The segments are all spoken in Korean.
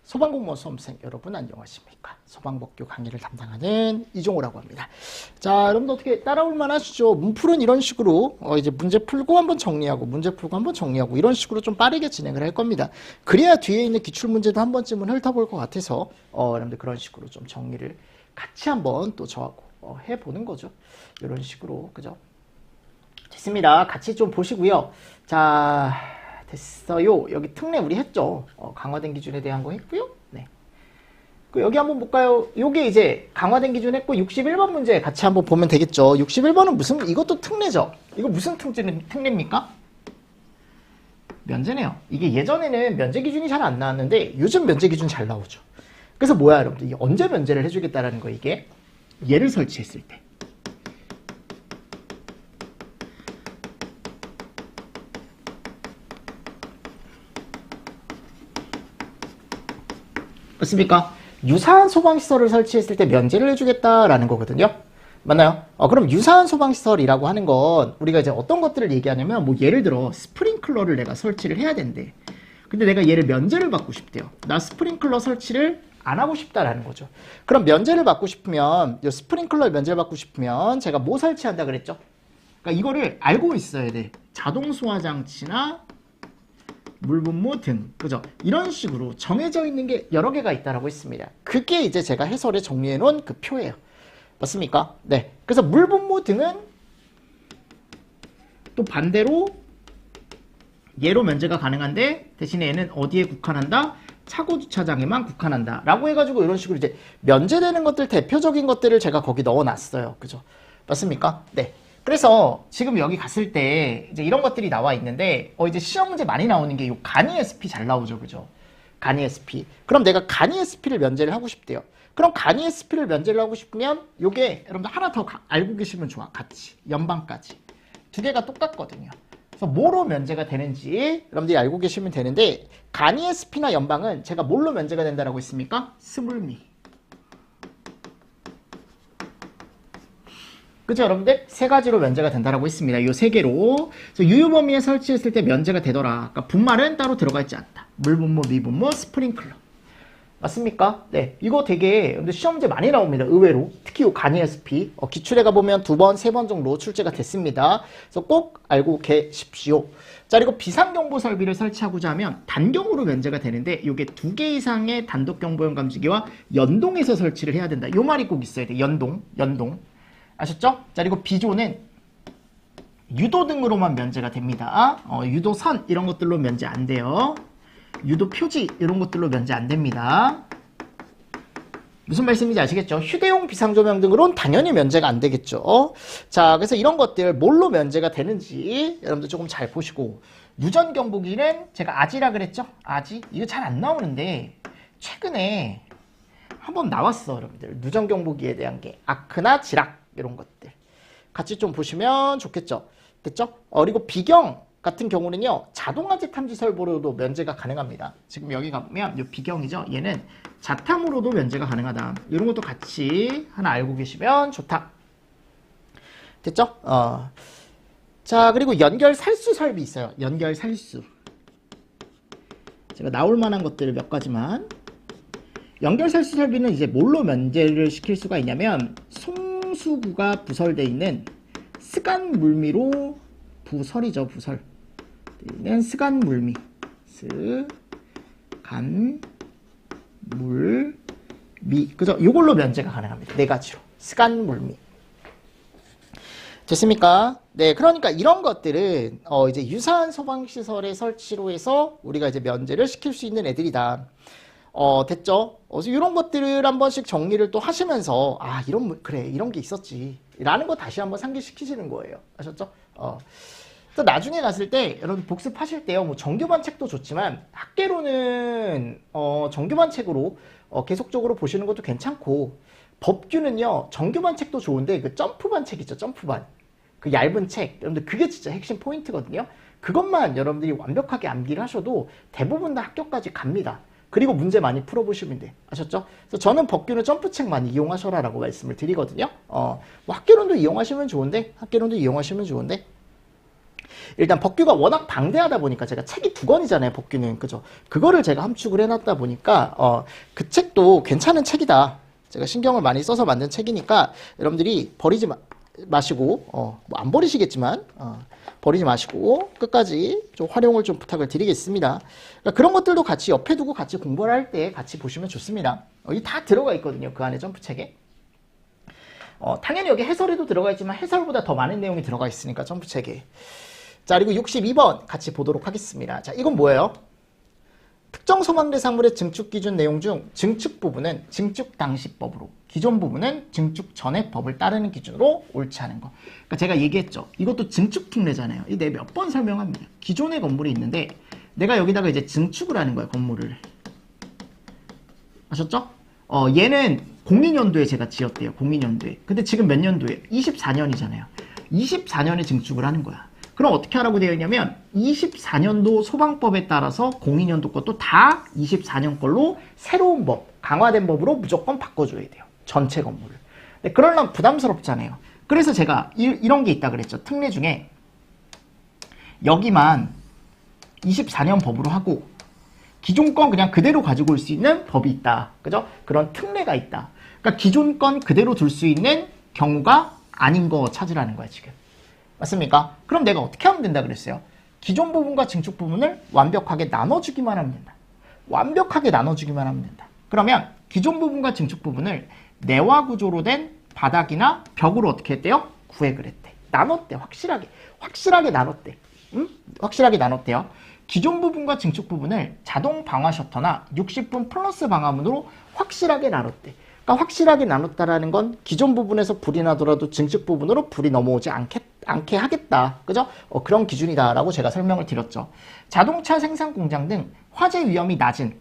소방공무원 수험생 여러분 안녕하십니까? 소방법규 강의를 담당하는 이종호라고 합니다. 자, 여러분들 어떻게 따라올 만하시죠? 문풀은 이런 식으로 이제 문제 풀고 한번 정리하고 문제 풀고 한번 정리하고 이런 식으로 좀 빠르게 진행을 할 겁니다. 그래야 뒤에 있는 기출문제도 한 번쯤은 훑어볼 것 같아서 여러분들 그런 식으로 좀 정리를 같이 한번 또 저하고 해보는 거죠. 이런 식으로 그죠? 됐습니다. 같이 좀 보시고요. 자, 됐어요. 여기 특례 우리 했죠. 강화된 기준에 대한 거 했고요. 네. 여기 한번 볼까요? 요게 이제 강화된 기준 했고 61번 문제 같이 한번 보면 되겠죠. 61번은 무슨 이것도 특례죠. 이거 무슨 특례입니까? 면제네요. 이게 예전에는 면제 기준이 잘 안 나왔는데 요즘 면제 기준 잘 나오죠. 그래서 뭐야 여러분들 이게 언제 면제를 해주겠다라는 거 이게 얘를 설치했을 때. 맞습니까? 유사한 소방시설을 설치했을 때 면제를 해주겠다라는 거거든요. 맞나요? 그럼 유사한 소방시설이라고 하는 건 우리가 이제 어떤 것들을 얘기하냐면 뭐 예를 들어 스프링클러를 내가 설치를 해야 된대. 근데 내가 얘를 면제를 받고 싶대요. 나 스프링클러 설치를 안 하고 싶다라는 거죠. 그럼 면제를 받고 싶으면 이 스프링클러 면제를 받고 싶으면 제가 뭐 설치한다 그랬죠? 그러니까 이거를 알고 있어야 돼. 자동 소화 장치나 물분무 등, 그죠? 이런 식으로 정해져 있는 게 여러 개가 있다라고 했습니다. 그게 이제 제가 해설에 정리해 놓은 그 표예요. 맞습니까? 네. 그래서 물분무 등은 또 반대로 얘로 면제가 가능한데 대신에 얘는 어디에 국한한다? 차고 주차장에만 국한한다. 라고 해가지고 이런 식으로 이제 면제되는 것들 대표적인 것들을 제가 거기 넣어 놨어요. 그죠? 맞습니까? 네. 그래서 지금 여기 갔을 때 이제 이런 것들이 나와 있는데 이제 시험 문제 많이 나오는 게 요 간이 SP 잘 나오죠. 그죠? 간이 SP. 그럼 내가 간이 SP를 면제를 하고 싶대요. 그럼 간이 SP를 면제를 하고 싶으면 요게 여러분들 하나 더 알고 계시면 좋아. 같이. 연방까지. 두 개가 똑같거든요. 그래서 뭐로 면제가 되는지 여러분들이 알고 계시면 되는데 간이 SP나 연방은 제가 뭘로 면제가 된다라고 했습니까? 스물미. 그죠 여러분들? 세 가지로 면제가 된다라고 했습니다. 이 세 개로. 그래서 유효범위에 설치했을 때 면제가 되더라. 그러니까 분말은 따로 들어가 있지 않다. 물분무, 미분무, 스프링클러. 맞습니까? 네. 이거 되게 여러분들 시험 문제 많이 나옵니다. 의외로. 특히 이 간이 SP. 기출에 가보면 2번, 3번 정도 출제가 됐습니다. 그래서 꼭 알고 계십시오. 자, 그리고 비상경보 설비를 설치하고자 하면 단경으로 면제가 되는데 이게 2개 이상의 단독경보용 감지기와 연동해서 설치를 해야 된다. 이 말이 꼭 있어야 돼. 연동. 아셨죠? 자, 그리고 비조는 유도 등으로만 면제가 됩니다. 유도선 이런 것들로 면제 안 돼요. 유도 표지 이런 것들로 면제 안 됩니다. 무슨 말씀인지 아시겠죠? 휴대용 비상조명 등으로는 당연히 면제가 안 되겠죠. 자, 그래서 이런 것들 뭘로 면제가 되는지 여러분들 조금 잘 보시고 유전경보기는 제가 아지라 그랬죠? 아지? 이거 잘 안 나오는데 최근에 한번 나왔어 여러분들. 누전경보기에 대한 게 아크나 지락 이런 것들 같이 좀 보시면 좋겠죠. 됐죠? 그리고 비경 같은 경우는요 자동화재 탐지 설보로도 면제가 가능합니다. 지금 여기 가보면 이 비경이죠. 얘는 자탐으로도 면제가 가능하다. 이런 것도 같이 하나 알고 계시면 좋다. 됐죠? 자, 그리고 연결 살수 설비 있어요. 연결 살수. 제가 나올 만한 것들을 몇 가지만. 연결 살수 설비는 이제 뭘로 면제를 시킬 수가 있냐면 송수구가 부설되어 있는 스간 물미로 부설이죠. 부설. 는 스간 물미. 스간 물미. 그죠? 요걸로 면제가 가능합니다. 네 가지로. 스간 물미. 됐습니까? 네, 그러니까 이런 것들은 이제 유사한 소방시설의 설치로 해서 우리가 이제 면제를 시킬 수 있는 애들이다. 됐죠? 이런 것들을 한 번씩 정리를 또 하시면서 그래 이런 게 있었지 라는 거 다시 한번 상기시키시는 거예요. 아셨죠? 또 나중에 갔을 때 여러분 복습하실 때요 뭐 정규반 책도 좋지만 학계로는 정규반 책으로 계속적으로 보시는 것도 괜찮고 법규는요 정규반 책도 좋은데 그 점프반 책 있죠. 점프반 그 얇은 책 여러분들 그게 진짜 핵심 포인트거든요. 그것만 여러분들이 완벽하게 암기를 하셔도 대부분 다 합격까지 갑니다. 그리고 문제 많이 풀어보시면 돼. 아셨죠? 그래서 저는 법규는 점프책 많이 이용하셔라 라고 말씀을 드리거든요. 뭐 학개론도 이용하시면 좋은데 일단 법규가 워낙 방대하다 보니까 제가 책이 2권이잖아요, 법규는. 그죠? 그거를 제가 함축을 해놨다 보니까, 그 책도 괜찮은 책이다. 제가 신경을 많이 써서 만든 책이니까 여러분들이 버리지 마시고, 뭐 안 버리시겠지만, 버리지 마시고 끝까지 좀 활용을 좀 부탁을 드리겠습니다. 그러니까 그런 것들도 같이 옆에 두고 같이 공부를 할 때 같이 보시면 좋습니다. 여기 다 들어가 있거든요. 그 안에 점프책에. 당연히 여기 해설에도 들어가 있지만 해설보다 더 많은 내용이 들어가 있으니까 점프책에. 자, 그리고 62번 같이 보도록 하겠습니다. 자, 이건 뭐예요? 특정 소방 대상물의 증축 기준 내용 중 증축 부분은 증축 당시 법으로, 기존 부분은 증축 전의 법을 따르는 기준으로 옳지 않은 거. 그러니까 제가 얘기했죠. 이것도 증축 특례잖아요. 이 내가 몇 번 설명합니다. 기존의 건물이 있는데 내가 여기다가 이제 증축을 하는 거예요. 건물을. 아셨죠? 얘는 02년도에 제가 지었대요. 02년도에. 근데 지금 몇 년도에? 24년이잖아요. 24년에 증축을 하는 거야. 그럼 어떻게 하라고 되어 있냐면 24년도 소방법에 따라서 02년도 것도 다 24년 걸로 새로운 법, 강화된 법으로 무조건 바꿔줘야 돼요. 전체 건물을. 근데 그러려면 부담스럽잖아요. 그래서 제가 이런 게 있다 그랬죠. 특례 중에 여기만 24년 법으로 하고 기존 건 그냥 그대로 가지고 올 수 있는 법이 있다. 그죠? 그런 특례가 있다. 그러니까 기존 건 그대로 둘 수 있는 경우가 아닌 거 찾으라는 거야, 지금. 맞습니까? 그럼 내가 어떻게 하면 된다 그랬어요? 기존 부분과 증축 부분을 완벽하게 나눠주기만 하면 된다. 완벽하게 나눠주기만 하면 된다. 그러면 기존 부분과 증축 부분을 내화 구조로 된 바닥이나 벽으로 어떻게 했대요? 구획을 했대. 나눴대. 확실하게 나눴대. 응? 확실하게 나눴대요. 기존 부분과 증축 부분을 자동 방화 셔터나 60분 플러스 방화문으로 확실하게 나눴대. 그러니까 확실하게 나눴다라는 건 기존 부분에서 불이 나더라도 증축 부분으로 불이 넘어오지 않게 하겠다. 그죠? 그런 기준이다라고 제가 설명을 드렸죠. 자동차 생산 공장 등 화재 위험이 낮은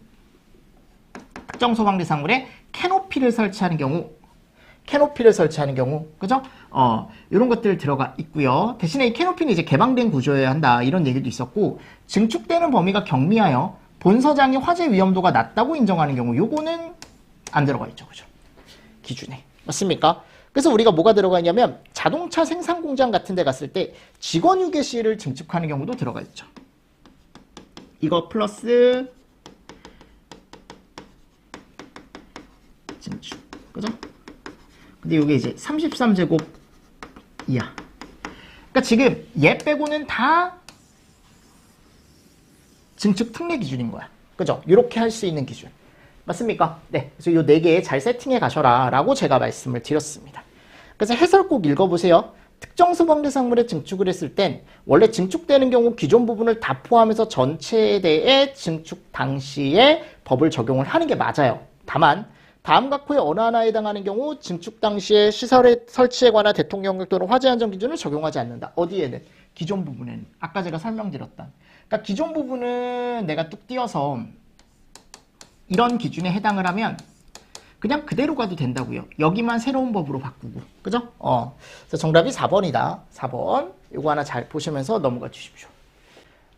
특정 소방 대상물에 캐노피를 설치하는 경우, 그죠? 이런 것들 들어가 있고요. 대신에 이 캐노피는 이제 개방된 구조여야 한다. 이런 얘기도 있었고, 증축되는 범위가 경미하여 본서장이 화재 위험도가 낮다고 인정하는 경우, 요거는 안 들어가 있죠. 그죠? 기준에. 맞습니까? 그래서 우리가 뭐가 들어가 있냐면, 자동차 생산 공장 같은 데 갔을 때 직원 휴게실을 증축하는 경우도 들어가 있죠. 이거 플러스 증축. 그죠? 근데 이게 이제 33제곱 이하. 그러니까 지금 얘 빼고는 다 증축 특례 기준인 거야. 그죠? 이렇게 할 수 있는 기준. 맞습니까? 네. 그래서 이 4개 잘 세팅해 가셔라 라고 제가 말씀을 드렸습니다. 그래서 해설 꼭 읽어보세요. 특정 소방 대상물에 증축을 했을 땐 원래 증축되는 경우 기존 부분을 다 포함해서 전체에 대해 증축 당시에 법을 적용을 하는 게 맞아요. 다만 다음 각호의 어느 하나에 해당하는 경우 증축 당시에 시설의 설치에 관한 대통령령 또는 화재 안전 기준을 적용하지 않는다. 어디에는? 기존 부분에는. 아까 제가 설명드렸던. 그러니까 기존 부분은 내가 뚝 띄어서 이런 기준에 해당을 하면 그냥 그대로 가도 된다고요. 여기만 새로운 법으로 바꾸고. 그죠? 그래서 정답이 4번이다. 4번. 이거 하나 잘 보시면서 넘어가 주십시오.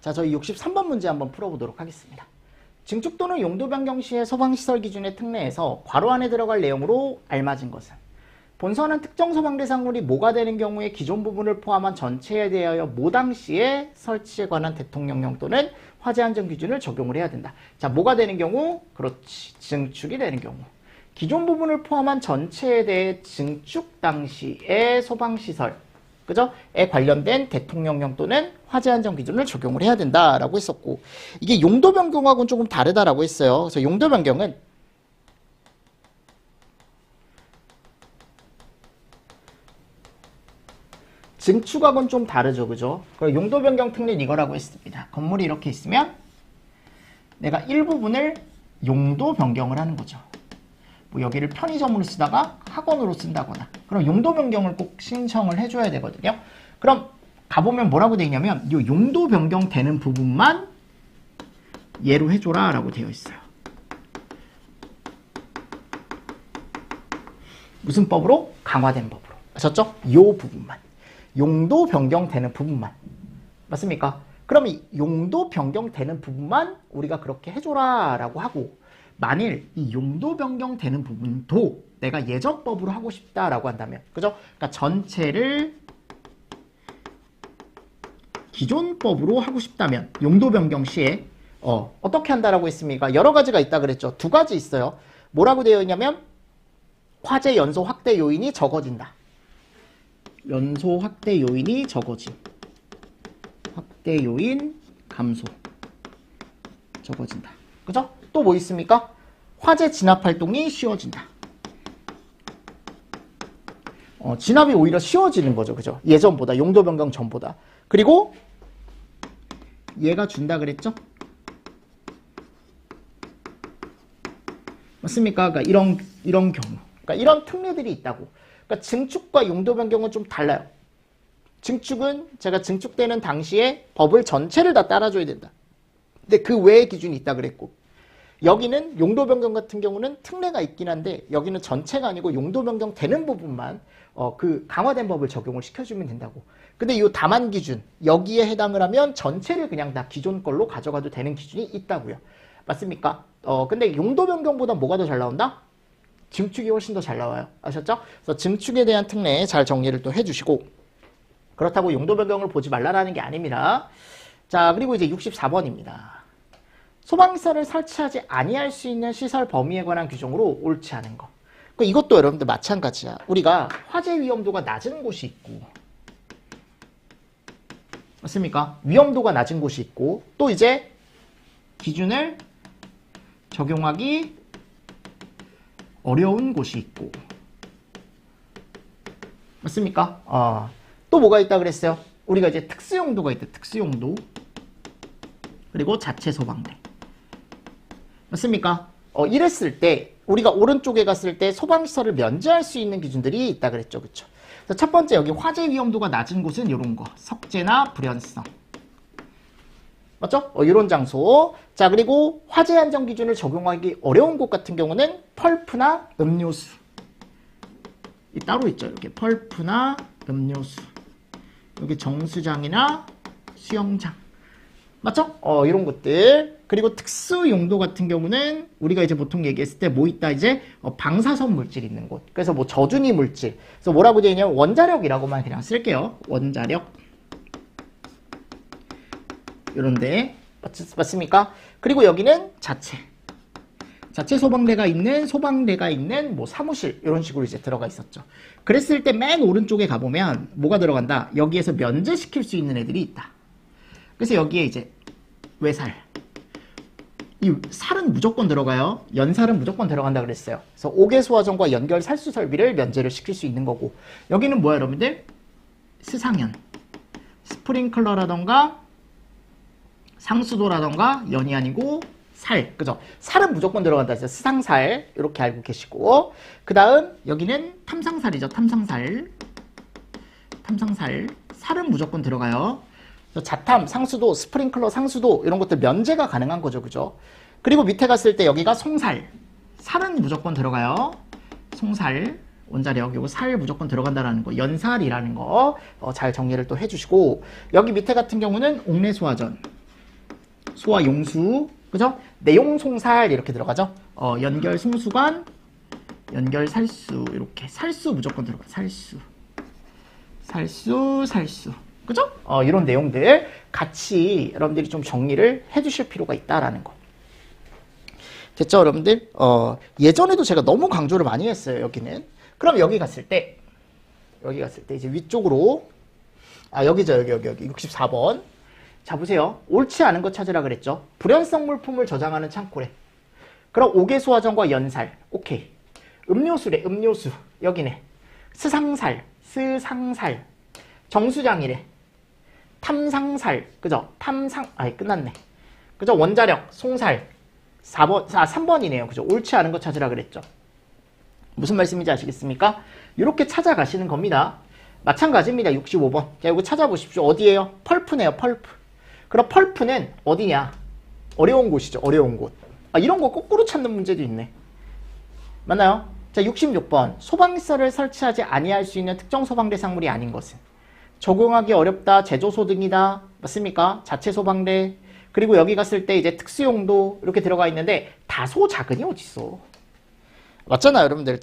자, 저희 63번 문제 한번 풀어보도록 하겠습니다. 증축 또는 용도 변경 시의 소방시설 기준의 특례에서 괄호 안에 들어갈 내용으로 알맞은 것은 본서는 특정 소방 대상물이 모가 되는 경우에 기존 부분을 포함한 전체에 대하여 모 당시에 설치에 관한 대통령령 또는 화재 안전 기준을 적용을 해야 된다. 자, 모가 되는 경우? 그렇지. 증축이 되는 경우. 기존 부분을 포함한 전체에 대해 증축 당시의 소방시설, 그죠? 에 관련된 대통령령 또는 화재 안전 기준을 적용을 해야 된다라고 했었고, 이게 용도 변경하고는 조금 다르다라고 했어요. 그래서 용도 변경은 증축하고는 좀 다르죠, 그죠? 그럼 용도 변경 특례는 이거라고 했습니다. 건물이 이렇게 있으면 내가 일부분을 용도 변경을 하는 거죠. 뭐 여기를 편의점으로 쓰다가 학원으로 쓴다거나. 그럼 용도 변경을 꼭 신청을 해줘야 되거든요. 그럼 가보면 뭐라고 되어 있냐면 이 용도 변경 되는 부분만 예로 해줘라 라고 되어 있어요. 무슨 법으로? 강화된 법으로. 아셨죠? 이 부분만. 용도 변경되는 부분만. 맞습니까? 그럼 이 용도 변경되는 부분만 우리가 그렇게 해줘라 라고 하고, 만일 이 용도 변경되는 부분도 내가 예전법으로 하고 싶다라고 한다면, 그죠? 그러니까 전체를 기존법으로 하고 싶다면 용도 변경 시에 어떻게 한다라고 했습니까? 여러 가지가 있다 그랬죠. 두 가지 있어요. 뭐라고 되어 있냐면 화재 연소 확대 요인이 적어진다. 연소 확대 요인이 적어짐. 확대 요인 감소. 적어진다. 그죠? 또 뭐 있습니까? 화재 진압 활동이 쉬워진다. 진압이 오히려 쉬워지는 거죠. 그죠? 예전보다, 용도 변경 전보다. 그리고 얘가 준다 그랬죠? 맞습니까? 그러니까 이런 경우. 그러니까 이런 특례들이 있다고. 그러니까 증축과 용도 변경은 좀 달라요. 증축은 제가 증축되는 당시에 법을 전체를 다 따라줘야 된다. 근데 그 외의 기준이 있다 그랬고, 여기는 용도 변경 같은 경우는 특례가 있긴 한데 여기는 전체가 아니고 용도 변경 되는 부분만 그 강화된 법을 적용을 시켜주면 된다고. 근데 이 다만 기준 여기에 해당을 하면 전체를 그냥 다 기존 걸로 가져가도 되는 기준이 있다고요. 맞습니까? 근데 용도 변경보다 뭐가 더 잘 나온다? 증축이 훨씬 더 잘 나와요. 아셨죠? 그래서 증축에 대한 특례 잘 정리를 또 해주시고, 그렇다고 용도 변경을 보지 말라라는 게 아닙니다. 자, 그리고 이제 64번입니다. 소방시설을 설치하지 아니할 수 있는 시설 범위에 관한 규정으로 옳지 않은 거. 이것도 여러분들 마찬가지야. 우리가 화재 위험도가 낮은 곳이 있고, 맞습니까? 위험도가 낮은 곳이 있고, 또 이제 기준을 적용하기 어려운 곳이 있고, 맞습니까? 또 뭐가 있다 그랬어요? 우리가 이제 특수용도가 있다. 특수용도. 그리고 자체 소방대. 맞습니까? 이랬을 때 우리가 오른쪽에 갔을 때 소방시설을 면제할 수 있는 기준들이 있다 그랬죠. 그쵸? 그래서 첫 번째 여기 화재 위험도가 낮은 곳은 이런 거. 석재나 불연성. 맞죠? 이런 장소. 자, 그리고 화재 안전 기준을 적용하기 어려운 곳 같은 경우는 펄프나 음료수. 이 따로 있죠. 이렇게 펄프나 음료수. 여기 정수장이나 수영장. 맞죠? 이런 것들. 그리고 특수 용도 같은 경우는 우리가 이제 보통 얘기했을 때 뭐 있다 이제 방사선 물질 있는 곳. 그래서 뭐 저준위 물질. 그래서 뭐라고 되어 있냐면 원자력이라고만 그냥 쓸게요. 원자력. 이런데 맞습니까? 그리고 여기는 자체 소방대가 있는 뭐 사무실 이런 식으로 이제 들어가 있었죠. 그랬을 때 맨 오른쪽에 가보면 뭐가 들어간다? 여기에서 면제시킬 수 있는 애들이 있다. 그래서 여기에 이제 외살. 이 살은 무조건 들어가요. 연살은 무조건 들어간다 그랬어요. 그래서 옥외수화전과 연결 살수 설비를 면제를 시킬 수 있는 거고, 여기는 뭐야 여러분들? 스상연. 스프링클러라던가 상수도라던가 연이 아니고 살. 그죠? 살은 무조건 들어간다. 그래서 스상살 이렇게 알고 계시고, 그 다음 여기는 탐상살이죠. 탐상살. 살은 무조건 들어가요. 자탐, 상수도, 스프링클러, 상수도 이런 것들 면제가 가능한 거죠. 그죠? 그리고 밑에 갔을 때 여기가 송살. 살은 무조건 들어가요. 송살, 원자력, 요거 살 무조건 들어간다라는 거. 연살이라는 거 잘 정리를 또 해주시고, 여기 밑에 같은 경우는 옥내소화전, 소화용수, 그죠? 내용송살 이렇게 들어가죠. 연결 송수관, 연결 살수 이렇게. 살수 무조건 들어가. 살수. 그죠? 이런 내용들 같이 여러분들이 좀 정리를 해주실 필요가 있다라는 거. 됐죠, 여러분들? 예전에도 제가 너무 강조를 많이 했어요, 여기는. 그럼 여기 갔을 때 이제 위쪽으로, 여기죠, 여기 64번. 자, 보세요. 옳지 않은 거 찾으라 그랬죠? 불연성 물품을 저장하는 창고래. 그럼 옥외수화전과 연살. 오케이. 음료수래, 음료수. 여기네. 스상살. 정수장이래. 탐상살. 그죠? 끝났네. 그죠? 원자력, 송살. 3번이네요. 그죠? 옳지 않은 거 찾으라 그랬죠? 무슨 말씀인지 아시겠습니까? 이렇게 찾아가시는 겁니다. 마찬가지입니다. 65번. 자, 이거 찾아보십시오. 어디예요? 펄프네요, 펄프. 그럼 펄프는 어디냐? 어려운 곳이죠. 어려운 곳. 이런 거 거꾸로 찾는 문제도 있네. 맞나요? 자, 66번. 소방시설을 설치하지 아니할 수 있는 특정 소방대 상물이 아닌 것은 적용하기 어렵다, 제조소 등이다. 맞습니까? 자체 소방대. 그리고 여기 갔을 때 이제 특수용도 이렇게 들어가 있는데 다소 작은이 어딨어? 맞잖아요, 여러분들.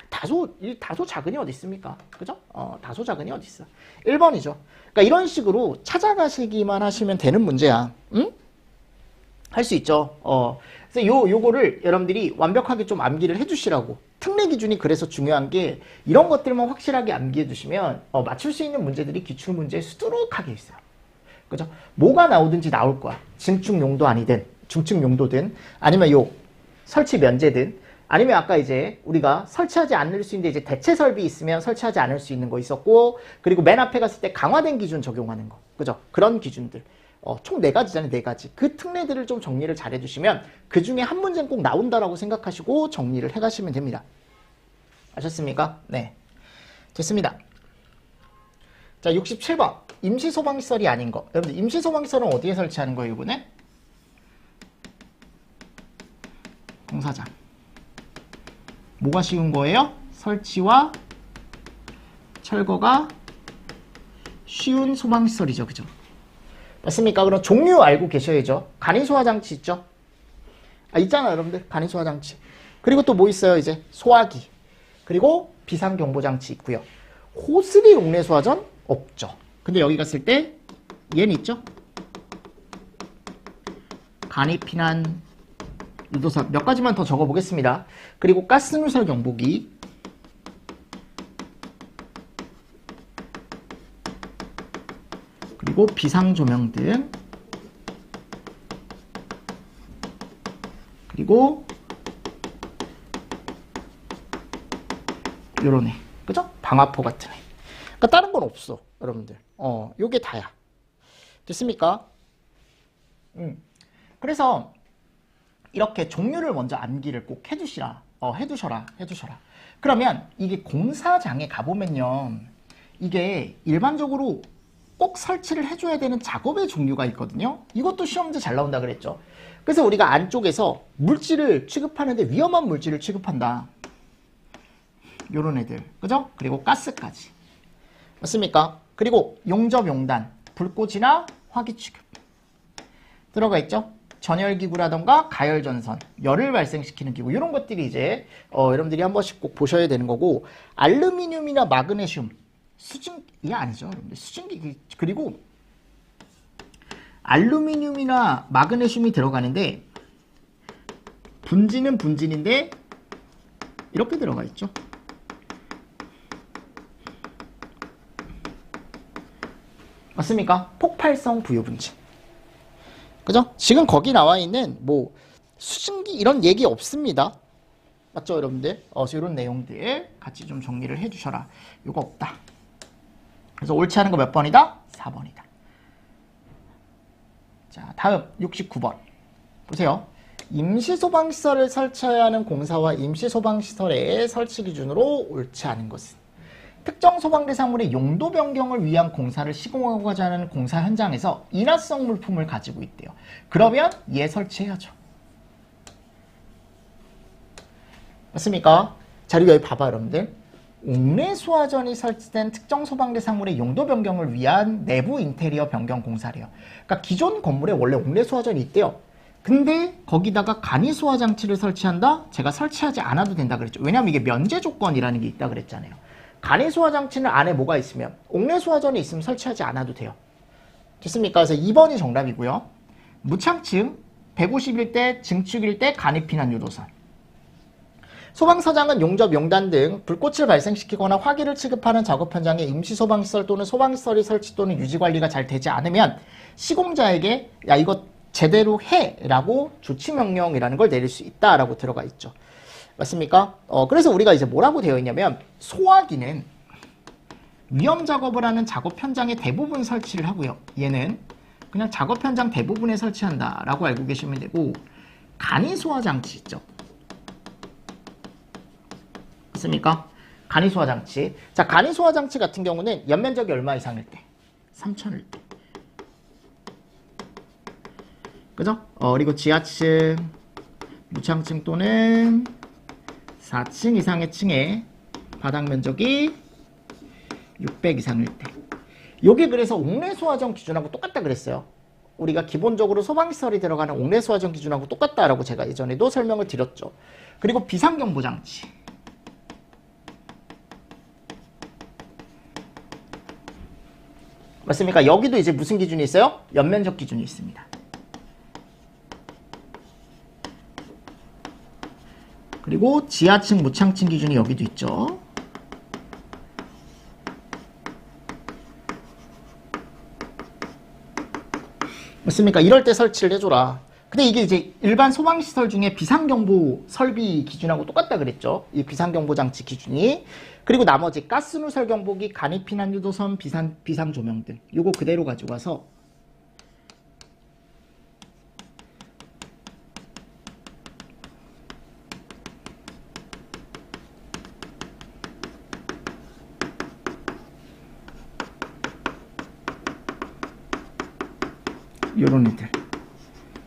다소 작은이 어디 있습니까? 그죠? 다소 작은이 어디 있어? 1번이죠. 그러니까 이런 식으로 찾아가시기만 하시면 되는 문제야. 응? 할 수 있죠. 그래서 요거를 여러분들이 완벽하게 좀 암기를 해주시라고. 특례 기준이 그래서 중요한 게 이런 것들만 확실하게 암기해 두시면 맞출 수 있는 문제들이 기출문제에 수두룩하게 있어요. 그죠? 뭐가 나오든지 나올 거야. 증축 용도 아니든, 중축 용도든, 아니면 요 설치 면제든, 아니면 아까 이제 우리가 설치하지 않을 수 있는데 이제 대체 설비 있으면 설치하지 않을 수 있는 거 있었고, 그리고 맨 앞에 갔을 때 강화된 기준 적용하는 거. 그죠? 그런 기준들. 총 4가지잖아요, 4가지. 그 특례들을 좀 정리를 잘 해주시면 그 중에 한 문제는 꼭 나온다라고 생각하시고 정리를 해가시면 됩니다. 아셨습니까? 네. 됐습니다. 자, 67번. 임시소방시설이 아닌 거. 여러분들, 임시소방시설은 어디에 설치하는 거예요, 이번에? 공사장. 뭐가 쉬운 거예요? 설치와 철거가 쉬운 소방시설이죠, 그죠? 맞습니까? 그럼 종류 알고 계셔야죠. 간이소화장치 있죠? 있잖아요, 여러분들. 간이소화장치. 그리고 또 뭐 있어요, 이제? 소화기. 그리고 비상경보장치 있고요. 호스리 옥내소화전 없죠. 근데 여기 갔을 때 얘는 있죠? 간이피난 유도사 몇 가지만 더 적어보겠습니다. 그리고 가스누설 경보기, 그리고 비상조명 등, 그리고 요런 애, 그죠? 방화포 같은 애. 그러니까 다른 건 없어, 여러분들. 요게 다야. 됐습니까? 그래서 이렇게 종류를 먼저 암기를 꼭 해두시라. 해두셔라. 그러면 이게 공사장에 가보면요, 이게 일반적으로 꼭 설치를 해줘야 되는 작업의 종류가 있거든요. 이것도 시험 문제 잘 나온다 그랬죠. 그래서 우리가 안쪽에서 물질을 취급하는데 위험한 물질을 취급한다. 요런 애들, 그죠? 그리고 가스까지. 맞습니까? 그리고 용접 용단, 불꽃이나 화기 취급 들어가 있죠. 전열기구라던가 가열전선, 열을 발생시키는 기구, 이런 것들이 이제 여러분들이 한 번씩 꼭 보셔야 되는 거고, 알루미늄이나 마그네슘, 수증기 아니죠, 여러분들. 수증기, 그리고 알루미늄이나 마그네슘이 들어가는데 분진은 분진인데 이렇게 들어가 있죠. 맞습니까? 폭발성 부유분진. 그죠? 지금 거기 나와 있는 뭐 수증기 이런 얘기 없습니다. 맞죠, 여러분들? 그래서 이런 내용들 같이 좀 정리를 해주셔라. 이거 없다. 그래서 옳지 않은 거 몇 번이다? 4번이다. 자, 다음 69번. 보세요. 임시소방시설을 설치해야 하는 공사와 임시소방시설의 설치 기준으로 옳지 않은 것은 특정 소방대상물의 용도 변경을 위한 공사를 시공하고자 하는 공사 현장에서 인화성 물품을 가지고 있대요. 그러면 얘 설치해야죠. 맞습니까? 자, 그리고 여기 봐봐, 여러분들. 옥내소화전이 설치된 특정 소방대상물의 용도 변경을 위한 내부 인테리어 변경 공사래요. 그러니까 기존 건물에 원래 옥내소화전이 있대요. 근데 거기다가 간이소화 장치를 설치한다? 제가 설치하지 않아도 된다 그랬죠. 왜냐면 이게 면제 조건이라는 게 있다 그랬잖아요. 간이소화 장치는 안에 뭐가 있으면, 옥내소화전이 있으면 설치하지 않아도 돼요. 됐습니까? 그래서 2번이 정답이고요. 무창층, 151대, 증축일 대 간이피난 유도선. 소방서장은 용접, 용단 등 불꽃을 발생시키거나 화기를 취급하는 작업 현장에 임시소방시설 또는 소방시설이 설치 또는 유지관리가 잘 되지 않으면 시공자에게 야, 이거 제대로 해! 라고 조치명령이라는 걸 내릴 수 있다라고 들어가 있죠. 맞습니까? 그래서 우리가 이제 뭐라고 되어 있냐면, 소화기는 위험 작업을 하는 작업 현장에 대부분 설치를 하고요. 얘는 그냥 작업 현장 대부분에 설치한다 라고 알고 계시면 되고, 간이소화 장치 있죠. 맞습니까? 간이소화 장치. 자, 간이소화 장치 같은 경우는 연면적이 얼마 이상일 때? 3,000일 때. 그죠? 그리고 지하층, 무창층 또는 4층 이상의 층에 바닥 면적이 600 이상일 때. 요게 그래서 옥내소화전 기준하고 똑같다 그랬어요. 우리가 기본적으로 소방시설이 들어가는 옥내수화전 기준하고 똑같다라고 제가 예전에도 설명을 드렸죠. 그리고 비상경보장치. 맞습니까? 여기도 이제 무슨 기준이 있어요? 연면적 기준이 있습니다. 그리고 지하층 무창층 기준이 여기도 있죠. 맞습니까? 이럴 때 설치를 해줘라. 근데 이게 이제 일반 소방시설 중에 비상경보 설비 기준하고 똑같다 그랬죠. 이 비상경보장치 기준이. 그리고 나머지 가스누설 경보기, 간이피난유도선, 비상조명 등 요거 그대로 가지고 와서 요런 애들.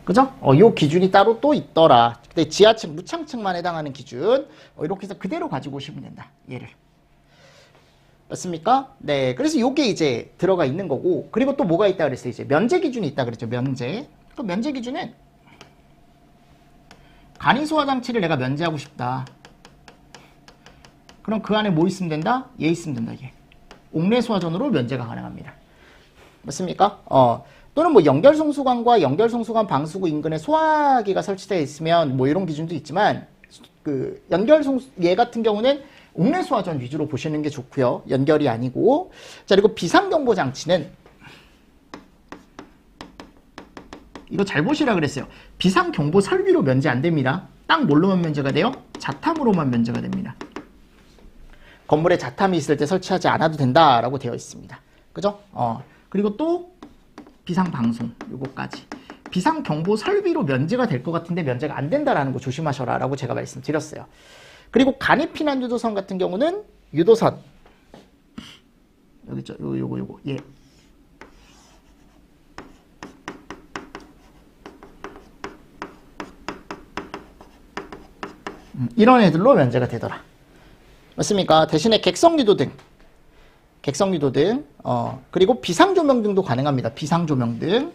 그죠? 요 기준이 따로 또 있더라. 근데 지하층, 무창층만 해당하는 기준. 이렇게 해서 그대로 가지고 오시면 된다. 얘를. 맞습니까? 네. 그래서 요게 이제 들어가 있는 거고. 그리고 또 뭐가 있다 그랬어요? 이제 면제 기준이 있다 그랬죠. 면제. 그 면제 기준은 간이소화 장치를 내가 면제하고 싶다. 그럼 그 안에 뭐 있으면 된다? 얘 있으면 된다. 얘. 옥내소화전으로 면제가 가능합니다. 맞습니까? 또는 뭐 연결송수관과 연결송수관 방수구 인근에 소화기가 설치되어 있으면 뭐 이런 기준도 있지만 그 얘 같은 경우는 옥내소화전 위주로 보시는 게 좋고요. 연결이 아니고. 자, 그리고 비상경보 장치는 이거 잘 보시라 그랬어요. 비상경보 설비로 면제 안 됩니다. 딱 뭘로만 면제가 돼요? 자탐으로만 면제가 됩니다. 건물에 자탐이 있을 때 설치하지 않아도 된다라고 되어 있습니다. 그죠? 그리고 또 비상방송 요거까지. 비상경보 설비로 면제가 될 것 같은데 면제가 안 된다라는 거 조심하셔라 라고 제가 말씀드렸어요. 그리고 간이피난유도선 같은 경우는 유도선 여기 있죠. 요거 예. 이런 애들로 면제가 되더라. 맞습니까? 대신에 객석유도 등 그리고 비상조명 등도 가능합니다. 비상조명 등.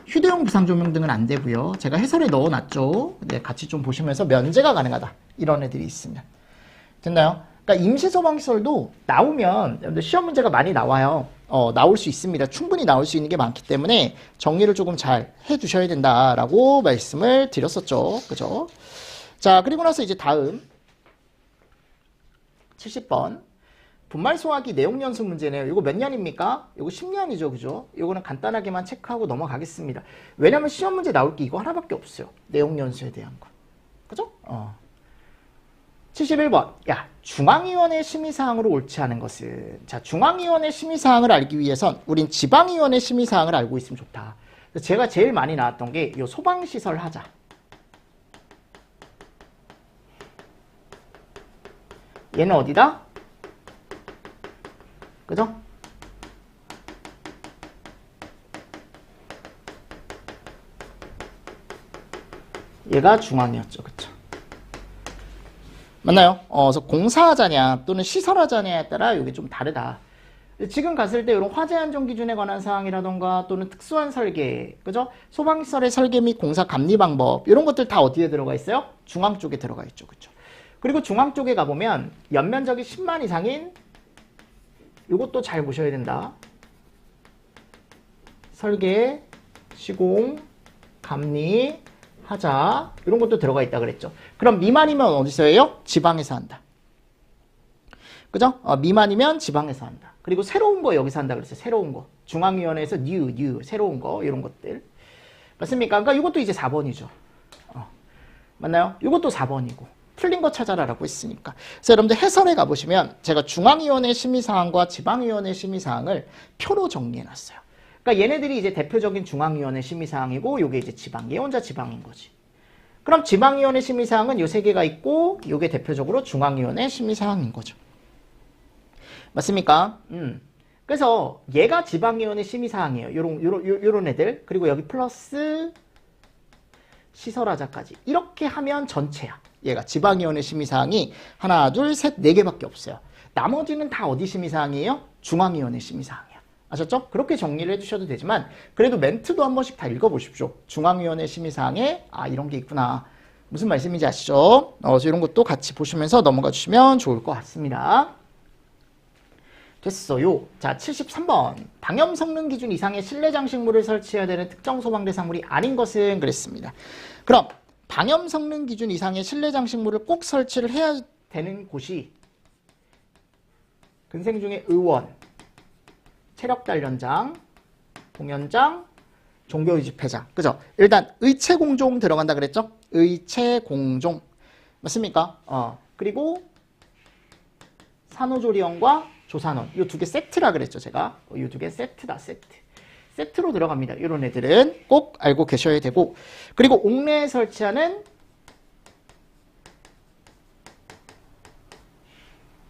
휴대용 비상조명 등은 안 되고요. 제가 해설에 넣어놨죠. 네, 같이 좀 보시면서 면제가 가능하다. 이런 애들이 있으면. 됐나요? 그러니까 임시소방시설도 나오면 시험 문제가 많이 나와요. 나올 수 있습니다. 충분히 나올 수 있는 게 많기 때문에 정리를 조금 잘 해두셔야 된다라고 말씀을 드렸었죠. 그죠? 자, 그리고 나서 이제 다음 70번. 분말 소화기 내용 연수 문제네요. 이거 몇 년입니까? 이거 10년이죠. 그죠? 이거는 간단하게만 체크하고 넘어가겠습니다. 왜냐면 시험 문제 나올 게 이거 하나밖에 없어요. 내용 연수에 대한 거. 그죠? 71번. 야, 중앙위원회 심의사항으로 옳지 않은 것은. 자, 중앙위원회 심의사항을 알기 위해선 우린 지방위원회 심의사항을 알고 있으면 좋다. 제가 제일 많이 나왔던 게 이 소방시설 하자. 얘는 어디다? 그죠? 얘가 중앙이었죠. 그쵸? 맞나요? 그래서 공사하자냐 또는 시설하자냐에 따라 이게 좀 다르다. 지금 갔을 때 이런 화재 안전 기준에 관한 사항이라던가 또는 특수한 설계, 그죠? 소방시설의 설계 및 공사 감리 방법 이런 것들 다 어디에 들어가 있어요? 중앙 쪽에 들어가 있죠. 그쵸? 그리고 중앙 쪽에 가보면 연면적이 10만 이상인 이것도 잘 보셔야 된다. 설계, 시공, 감리, 하자 이런 것도 들어가 있다 그랬죠. 그럼 미만이면 어디서 해요? 지방에서 한다. 그죠? 미만이면 지방에서 한다. 그리고 새로운 거 여기서 한다 그랬어요. 새로운 거. 중앙위원회에서 new, 새로운 거 이런 것들. 맞습니까? 그러니까 이것도 이제 4번이죠. 맞나요? 이것도 4번이고. 틀린 거 찾아라라고 했으니까. 그래서 여러분들 해설에 가보시면 제가 중앙위원회 심의사항과 지방위원회 심의사항을 표로 정리해놨어요. 그러니까 얘네들이 이제 대표적인 중앙위원회 심의사항이고 요게 이제 지방. 얘 혼자 지방인 거지. 그럼 지방위원회 심의사항은 요 세 개가 있고 요게 대표적으로 중앙위원회 심의사항인 거죠. 맞습니까? 그래서 얘가 지방위원회 심의사항이에요. 요런 애들. 그리고 여기 플러스 시설하자까지. 이렇게 하면 전체야. 얘가 지방위원회 심의사항이 하나, 둘, 셋, 네 개밖에 없어요. 나머지는 다 어디 심의사항이에요? 중앙위원회 심의사항이야. 아셨죠? 그렇게 정리를 해주셔도 되지만 그래도 멘트도 한 번씩 다 읽어보십시오. 중앙위원회 심의사항에 이런 게 있구나. 무슨 말씀인지 아시죠? 그래서 이런 것도 같이 보시면서 넘어가 주시면 좋을 것 같습니다. 됐어요. 자, 73번. 방염 성능 기준 이상의 실내 장식물을 설치해야 되는 특정 소방 대상물이 아닌 것은 그랬습니다. 그럼 방염 성능 기준 이상의 실내 장식물을 꼭 설치를 해야 되는 곳이 근생 중에 의원, 체력단련장, 공연장, 종교의집회장. 그죠? 일단 의체공종 들어간다 그랬죠? 의체공종. 맞습니까? 그리고 산후조리원과 조산원. 이 두 개 세트라 그랬죠, 제가. 이 두 개 세트다, 세트. 세트로 들어갑니다. 이런 애들은 꼭 알고 계셔야 되고. 그리고 옥내에 설치하는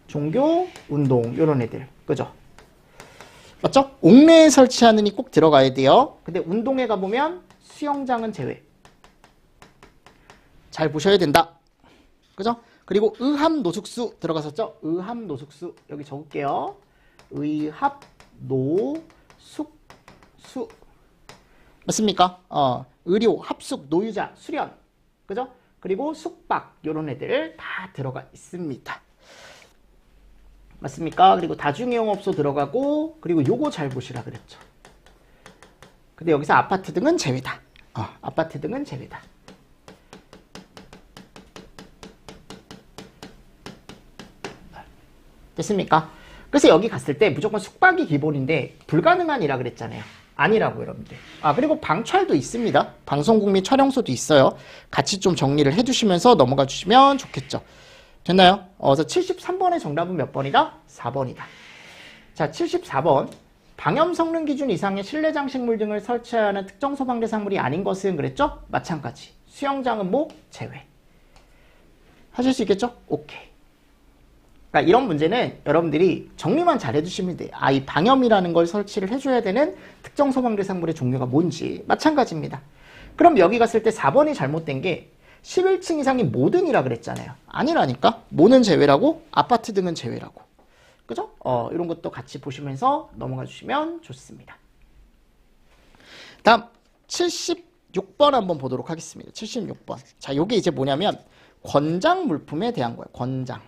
종교, 운동, 이런 애들. 그죠? 맞죠? 옥내에 설치하는이 꼭 들어가야 돼요. 근데 운동회 가보면 수영장은 제외. 잘 보셔야 된다. 그죠? 그리고 의합 노숙수 들어갔었죠? 의합 노숙수 여기 적을게요. 의합 노숙수 맞습니까? 의료, 합숙, 노유자, 수련. 그죠? 그리고 숙박 요런 애들 다 들어가 있습니다. 맞습니까? 그리고 다중이용업소 들어가고 그리고 요거 잘 보시라 그랬죠. 근데 여기서 아파트 등은 제외다. 아파트 등은 제외다. 됐습니까? 그래서 여기 갔을 때 무조건 숙박이 기본인데 불가능한이라 그랬잖아요. 아니라고 여러분들. 그리고 방촬도 있습니다. 방송국 및 촬영소도 있어요. 같이 좀 정리를 해주시면서 넘어가 주시면 좋겠죠. 됐나요? 그래서 73번의 정답은 몇 번이다? 4번이다. 자, 74번. 방염 성능 기준 이상의 실내 장식물 등을 설치해야 하는 특정 소방 대상물이 아닌 것은 그랬죠? 마찬가지. 수영장은 뭐? 제외. 하실 수 있겠죠? 오케이. 그러니까 이런 문제는 여러분들이 정리만 잘 해주시면 돼요. 이 방염이라는 걸 설치를 해줘야 되는 특정 소방 대상물의 종류가 뭔지 마찬가지입니다. 그럼 여기 갔을 때 4번이 잘못된 게 11층 이상이 모든이라 그랬잖아요. 아니라니까. 모는 제외라고 아파트 등은 제외라고. 그죠? 이런 것도 같이 보시면서 넘어가 주시면 좋습니다. 다음 76번 한번 보도록 하겠습니다. 76번. 자, 요게 이제 뭐냐면 권장 물품에 대한 거예요. 권장.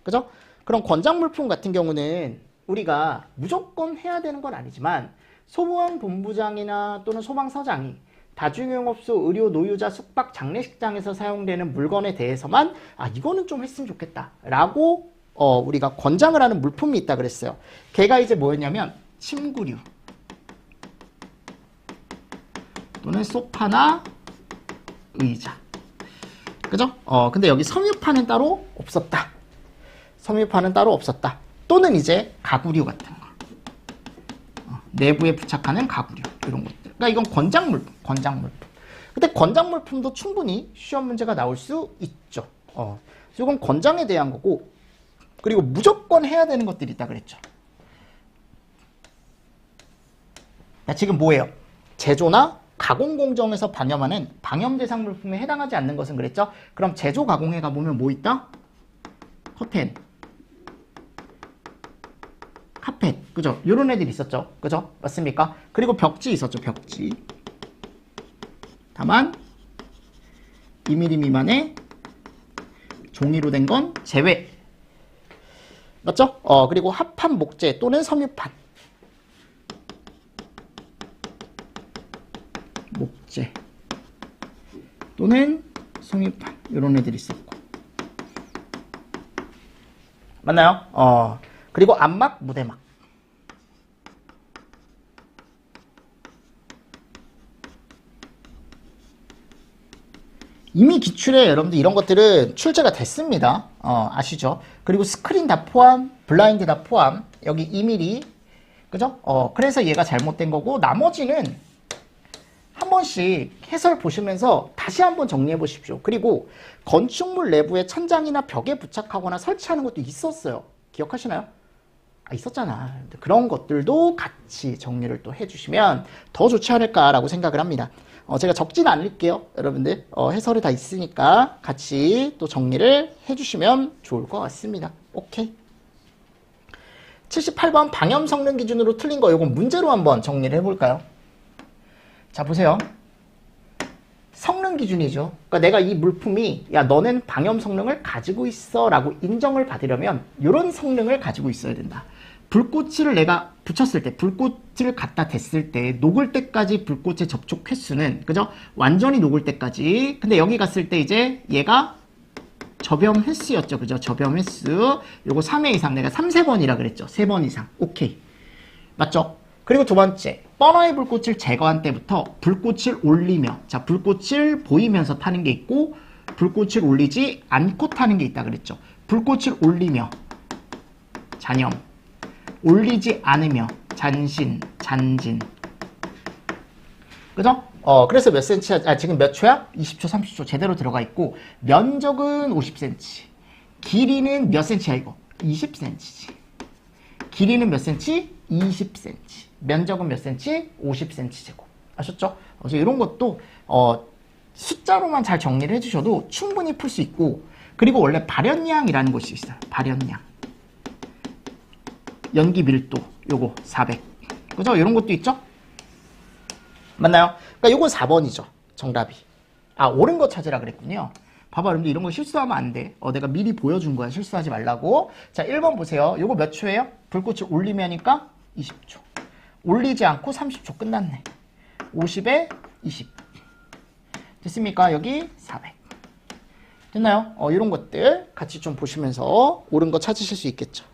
그죠? 그럼 권장 물품 같은 경우는 우리가 무조건 해야 되는 건 아니지만 소방본부장이나 또는 소방서장이 다중이용업소, 의료, 노유자, 숙박, 장례식장에서 사용되는 물건에 대해서만 이거는 좀 했으면 좋겠다 라고 우리가 권장을 하는 물품이 있다 그랬어요. 걔가 이제 뭐였냐면 침구류 또는 소파나 의자. 그죠? 근데 여기 섬유판은 따로 없었다. 섬유판은 따로 없었다. 또는 이제 가구류 같은 거. 내부에 부착하는 가구류. 이런 것들. 그러니까 이건 권장물품. 권장물품. 근데 권장물품도 충분히 시험 문제가 나올 수 있죠. 이건 권장에 대한 거고 그리고 무조건 해야 되는 것들이 있다 그랬죠. 지금 뭐예요? 제조나 가공 공정에서 방염하는 방염 대상 물품에 해당하지 않는 것은 그랬죠? 그럼 제조 가공에 가보면 뭐 있다? 커튼, 카펫, 그죠? 요런 애들이 있었죠. 그죠? 맞습니까? 그리고 벽지 있었죠. 벽지. 다만 2mm 미만의 종이로 된 건 제외. 맞죠? 그리고 합판 목재 또는 섬유판. 목재 또는 섬유판. 요런 애들이 있었고. 맞나요? 그리고 안막, 무대막. 이미 기출에 여러분들 이런 것들은 출제가 됐습니다. 아시죠? 그리고 스크린 다 포함, 블라인드 다 포함, 여기 2mm. 그죠? 그래서 얘가 잘못된 거고, 나머지는 한 번씩 해설 보시면서 다시 한번 정리해 보십시오. 그리고 건축물 내부에 천장이나 벽에 부착하거나 설치하는 것도 있었어요. 기억하시나요? 있었잖아. 그런 것들도 같이 정리를 또 해주시면 더 좋지 않을까라고 생각을 합니다. 제가 적진 않을게요. 여러분들 해설이 다 있으니까 같이 또 정리를 해주시면 좋을 것 같습니다. 오케이. 78번 방염 성능 기준으로 틀린 거 이건 문제로 한번 정리를 해볼까요? 자 보세요. 성능 기준이죠. 그러니까 내가 이 물품이 야 너는 방염 성능을 가지고 있어 라고 인정을 받으려면 이런 성능을 가지고 있어야 된다. 불꽃을 내가 붙였을 때 불꽃을 갖다 댔을 때 녹을 때까지 불꽃의 접촉 횟수는 그죠? 완전히 녹을 때까지. 근데 여기 갔을 때 이제 얘가 접염 횟수였죠. 그죠? 접염 횟수. 요거 3회 이상 내가 3, 3번이라 그랬죠. 3번 이상. 오케이. 맞죠? 그리고 두 번째. 버너의 불꽃을 제거한 때부터 불꽃을 올리며 자 불꽃을 보이면서 타는 게 있고 불꽃을 올리지 않고 타는 게 있다 그랬죠. 불꽃을 올리며 잔염 올리지 않으며 잔신 잔진 그죠? 그래서 몇 cm야? 지금 몇 초야? 20초 30초 제대로 들어가 있고 면적은 50cm 길이는 몇 cm야 이거? 20cm지 길이는 몇 cm? 20cm 면적은 몇 cm? 50cm 제곱 아셨죠? 그래서 이런 것도 숫자로만 잘 정리를 해주셔도 충분히 풀 수 있고 그리고 원래 발연량이라는 것이 있어요. 발연량 연기 밀도 요거 400 그죠? 이런 것도 있죠? 맞나요? 그러니까 요건 4번이죠. 정답이. 아 옳은 거 찾으라 그랬군요. 봐봐 여러분들 이런 거 실수하면 안 돼. 내가 미리 보여준 거야. 실수하지 말라고. 자 1번 보세요. 요거 몇 초예요? 불꽃을 올리면이니까 20초. 올리지 않고 30초 끝났네. 50에 20 됐습니까? 여기 400 됐나요? 이런 것들 같이 좀 보시면서 옳은 거 찾으실 수 있겠죠.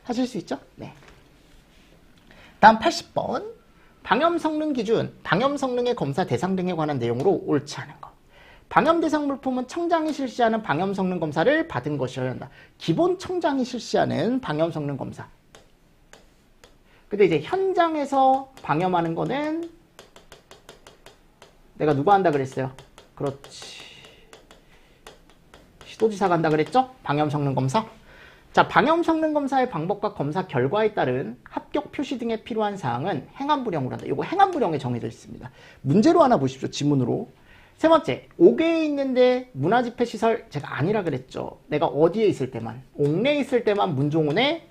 하실 수 있죠? 네. 다음 80번 방염 성능 기준, 방염 성능의 검사 대상 등에 관한 내용으로 옳지 않은 것. 방염 대상 물품은 청장이 실시하는 방염 성능 검사를 받은 것이어야 한다. 기본 청장이 실시하는 방염 성능 검사. 근데 이제 현장에서 방염하는 거는 내가 누가 한다 그랬어요? 그렇지. 시도지사가 한다 그랬죠? 방염 성능 검사. 자, 방염 성능 검사의 방법과 검사 결과에 따른 합격 표시 등에 필요한 사항은 행안부령으로 한다. 이거 행안부령에 정해져 있습니다. 문제로 하나 보십시오. 지문으로. 세 번째, 옥외에 있는데 문화집회시설 제가 아니라 그랬죠. 내가 어디에 있을 때만, 옥내에 있을 때만 문종훈에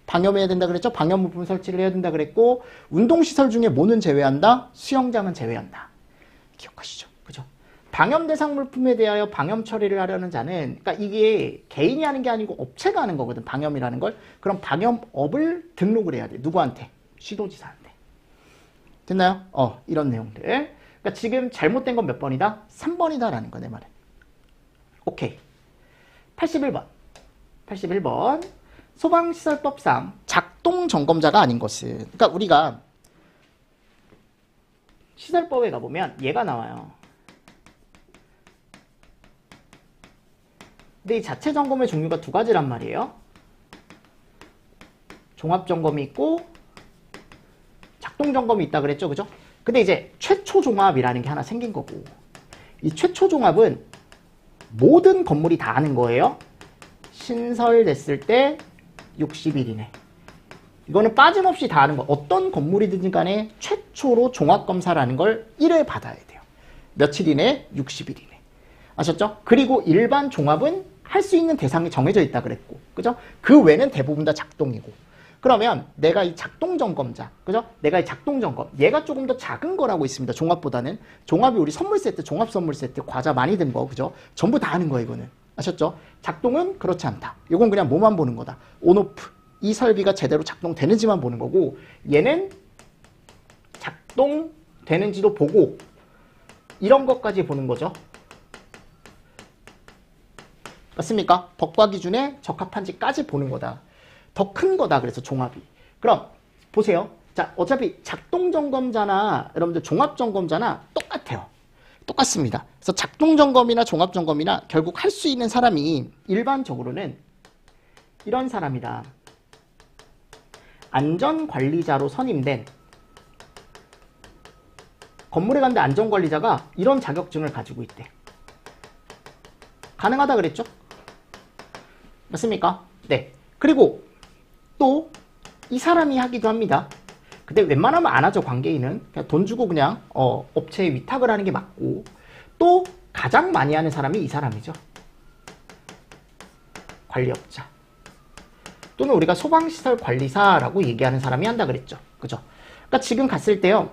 방염해야 된다 그랬죠. 방염 물품 설치를 해야 된다 그랬고 운동시설 중에 뭐는 제외한다? 수영장은 제외한다. 기억하시죠? 그죠? 방염 대상 물품에 대하여 방염 처리를 하려는 자는 그러니까 이게 개인이 하는 게 아니고 업체가 하는 거거든. 방염이라는 걸. 그럼 방염업을 등록을 해야 돼. 누구한테? 시도지사한테. 됐나요? 이런 내용들. 그러니까 지금 잘못된 건 몇 번이다? 3번이다 라는 거 내 말은. 오케이. 81번. 81번. 소방시설법상 작동 점검자가 아닌 것은 그러니까 우리가 시설법에 가보면 얘가 나와요. 근데 이 자체 점검의 종류가 두 가지란 말이에요. 종합 점검이 있고 작동 점검이 있다 그랬죠, 그죠? 근데 이제 최초 종합이라는 게 하나 생긴 거고 이 최초 종합은 모든 건물이 다 하는 거예요. 신설됐을 때 60일 이내. 이거는 빠짐없이 다 하는 거. 어떤 건물이든지 간에 최초로 종합검사라는 걸 1회 받아야 돼요. 며칠 이내? 60일 이내. 아셨죠? 그리고 일반 종합은 할 수 있는 대상이 정해져 있다 그랬고, 그죠? 그 외는 대부분 다 작동이고. 그러면 내가 이 작동 점검자, 그죠? 내가 이 작동 점검, 얘가 조금 더 작은 거라고 있습니다. 종합보다는. 종합이 우리 선물 세트, 종합 선물 세트, 과자 많이 든 거, 그죠? 전부 다 하는 거야, 이거는. 아셨죠? 작동은 그렇지 않다. 이건 그냥 뭐만 보는 거다. 온오프. 이 설비가 제대로 작동되는지만 보는 거고, 얘는 작동되는지도 보고, 이런 것까지 보는 거죠. 맞습니까? 법과 기준에 적합한지까지 보는 거다. 더 큰 거다. 그래서 종합이. 그럼 보세요. 자, 어차피 작동점검자나 여러분들 종합점검자나 똑같아요. 똑같습니다. 그래서 작동점검이나 종합점검이나 결국 할 수 있는 사람이 일반적으로는 이런 사람이다. 안전관리자로 선임된 건물에 갔는데 안전관리자가 이런 자격증을 가지고 있대. 가능하다 그랬죠? 맞습니까? 네. 그리고 또 이 사람이 하기도 합니다. 근데 웬만하면 안 하죠. 관계인은. 그냥 돈 주고 그냥 업체에 위탁을 하는 게 맞고 또 가장 많이 하는 사람이 이 사람이죠. 관리업자. 또는 우리가 소방시설 관리사라고 얘기하는 사람이 한다 그랬죠. 그죠? 그러니까 지금 갔을 때요.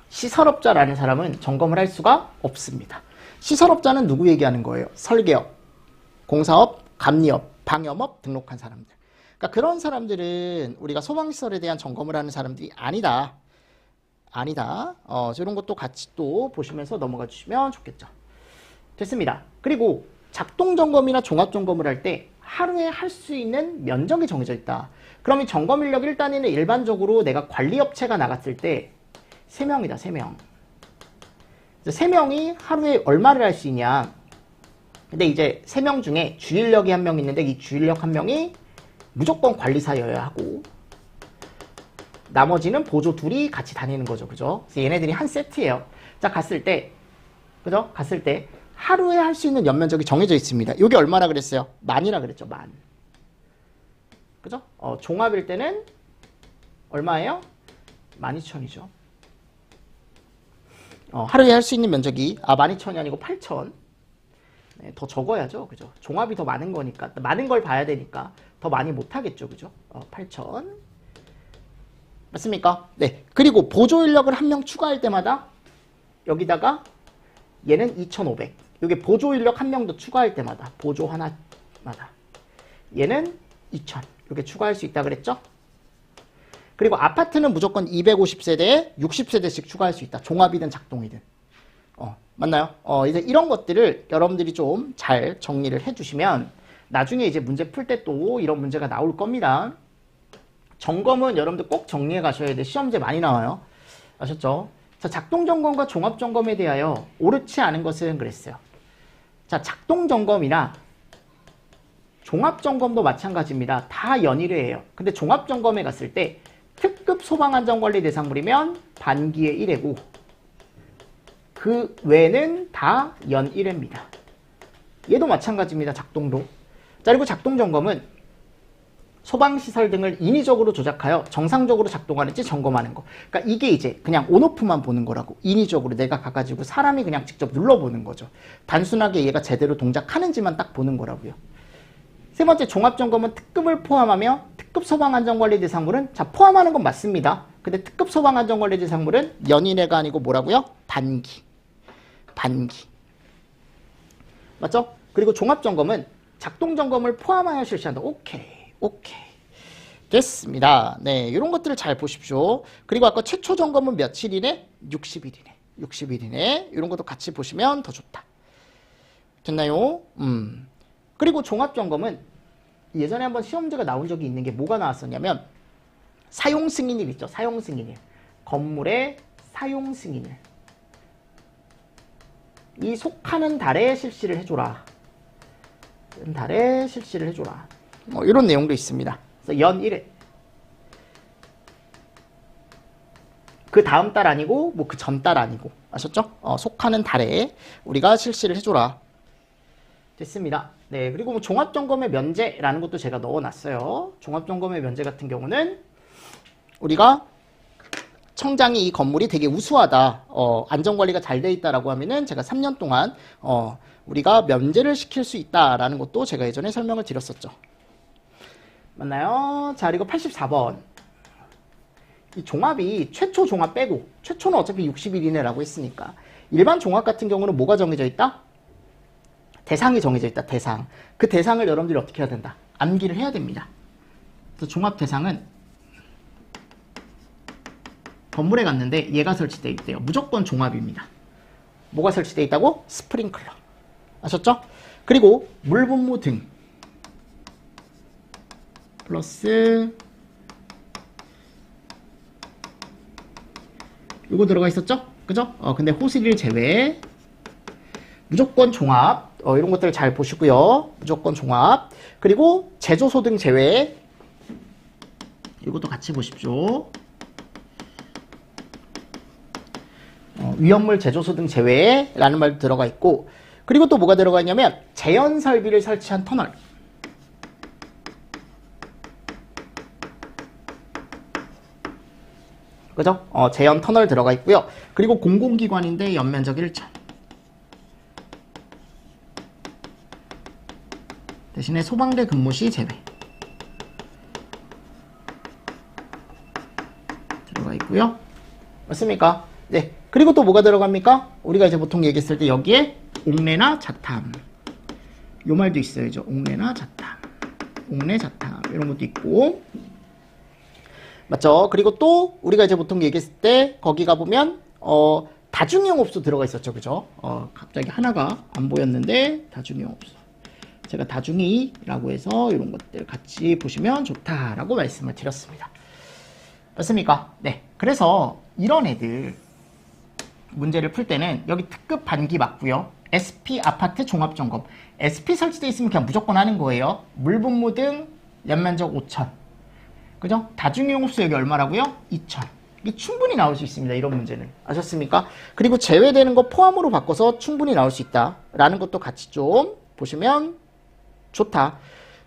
시설업자라는 사람은 점검을 할 수가 없습니다. 시설업자는 누구 얘기하는 거예요? 설계업, 공사업, 감리업, 방염업 등록한 사람들. 그러니까 그런 사람들은 우리가 소방시설에 대한 점검을 하는 사람들이 아니다. 이런 것도 같이 또 보시면서 넘어가 주시면 좋겠죠. 됐습니다. 그리고 작동점검이나 종합점검을 할 때 하루에 할 수 있는 면적이 정해져 있다. 그러면 점검 인력 1단위는 일반적으로 내가 관리업체가 나갔을 때 3명이다. 3명. 3명이 하루에 얼마를 할 수 있냐. 근데 이제 3명 중에 주인력이 1명 있는데 이 주인력 1명이 무조건 관리사여야 하고 나머지는 보조 둘이 같이 다니는 거죠. 그죠? 그래서 얘네들이 한 세트예요. 자, 갔을 때 그죠? 갔을 때 하루에 할 수 있는 연면적이 정해져 있습니다. 이게 얼마나 그랬어요? 만이라 그랬죠. 만. 그죠? 종합일 때는 얼마예요? 12,000이죠. 하루에 할 수 있는 면적이 12,000이 아니고 8,000. 네, 더 적어야죠. 그죠? 종합이 더 많은 거니까. 많은 걸 봐야 되니까 더 많이 못 하겠죠. 그죠? 8,000. 맞습니까? 네. 그리고 보조 인력을 1명 추가할 때마다 여기다가 얘는 2,500. 이게 보조 인력 1명 더 추가할 때마다 보조 하나마다 얘는 2,000. 이렇게 추가할 수 있다 그랬죠? 그리고 아파트는 무조건 250세대에 60세대씩 추가할 수 있다. 종합이든 작동이든. 맞나요? 이제 이런 것들을 여러분들이 좀 잘 정리를 해주시면 나중에 이제 문제 풀 때 또 이런 문제가 나올 겁니다. 점검은 여러분들 꼭 정리해 가셔야 돼. 시험제 많이 나와요. 아셨죠? 자, 작동점검과 종합점검에 대하여 옳지 않은 것은 그랬어요. 자, 작동점검이나 종합점검도 마찬가지입니다. 다 연일회예요. 근데 종합점검에 갔을 때 특급 소방안전관리 대상물이면 반기에 1회고 그 외에는 다 연일회입니다. 얘도 마찬가지입니다. 작동도. 자, 그리고 작동점검은 소방시설 등을 인위적으로 조작하여 정상적으로 작동하는지 점검하는 거. 그러니까 이게 이제 그냥 온오프만 보는 거라고. 인위적으로 내가 가가지고 사람이 그냥 직접 눌러보는 거죠. 단순하게 얘가 제대로 동작하는지만 딱 보는 거라고요. 세 번째, 종합점검은 특급을 포함하며 특급 소방안전관리 대상물은 자 포함하는 건 맞습니다. 근데 특급 소방안전관리 대상물은 연인회가 아니고 뭐라고요? 반기. 맞죠? 그리고 종합점검은 작동점검을 포함하여 실시한다. 오케이. 됐습니다. 네, 이런 것들을 잘 보십시오. 그리고 아까 최초 점검은 며칠이네? 60일이네. 이런 것도 같이 보시면 더 좋다. 됐나요? 그리고 종합점검은 예전에 한번 시험제가 나온 적이 있는 게 뭐가 나왔었냐면 사용승인일 있죠. 사용승인일. 건물의 사용승인일. 이 속하는 달에 실시를 해줘라. 달에 실시를 해줘라. 이런 내용도 있습니다. 그래서 연 1회. 그 다음 달 아니고 뭐 그 전 달 아니고 아셨죠? 속하는 달에 우리가 실시를 해줘라. 됐습니다. 네, 그리고 뭐 종합점검의 면제라는 것도 제가 넣어놨어요. 종합점검의 면제 같은 경우는 우리가 청장이 이 건물이 되게 우수하다, 안전관리가 잘 돼 있다라고 하면은 제가 3년 동안 우리가 면제를 시킬 수 있다라는 것도 제가 예전에 설명을 드렸었죠. 맞나요? 자, 그리고 84번. 이 종합이 최초 종합 빼고, 최초는 어차피 60일이네라고 했으니까 일반 종합 같은 경우는 뭐가 정해져 있다? 대상이 정해져 있다. 대상. 그 대상을 여러분들이 어떻게 해야 된다? 암기를 해야 됩니다. 그래서 종합 대상은 건물에 갔는데 얘가 설치되어 있대요. 무조건 종합입니다. 뭐가 설치되어 있다고? 스프링클러. 아셨죠? 그리고 물분무 등 플러스 이거 들어가 있었죠? 그죠? 근데 호스릴 제외 무조건 종합. 이런 것들 잘 보시고요. 무조건 종합. 그리고 제조소 등 제외. 이것도 같이 보십시오. 위험물 제조소 등 제외라는 말도 들어가 있고, 그리고 또 뭐가 들어가 있냐면 제연 설비를 설치한 터널. 그죠? 제연 터널 들어가 있고요. 그리고 공공기관인데 연면적 1천. 대신에 소방대 근무 시 제외. 있고요. 맞습니까? 네. 그리고 또 뭐가 들어갑니까? 우리가 이제 보통 얘기했을 때 여기에 옥내나 자탐. 요 말도 있어야죠. 옥내나 자탐. 옥내, 자탐. 이런 것도 있고. 맞죠? 그리고 또 우리가 이제 보통 얘기했을 때 거기 가보면 다중이용업소 들어가 있었죠. 그죠? 갑자기 하나가 안 보였는데 다중이용업소. 제가 다중이라고 해서 이런 것들 같이 보시면 좋다라고 말씀을 드렸습니다. 맞습니까? 네. 그래서 이런 애들 문제를 풀 때는 여기 특급 반기 맞고요. SP 아파트 종합점검. SP 설치되어 있으면 그냥 무조건 하는 거예요. 물분무 등 연면적 5천. 그죠? 다중이용업소 여기 얼마라고요? 2천. 이게 충분히 나올 수 있습니다. 이런 문제는. 아셨습니까? 그리고 제외되는 거 포함으로 바꿔서 충분히 나올 수 있다라는 것도 같이 좀 보시면 좋다.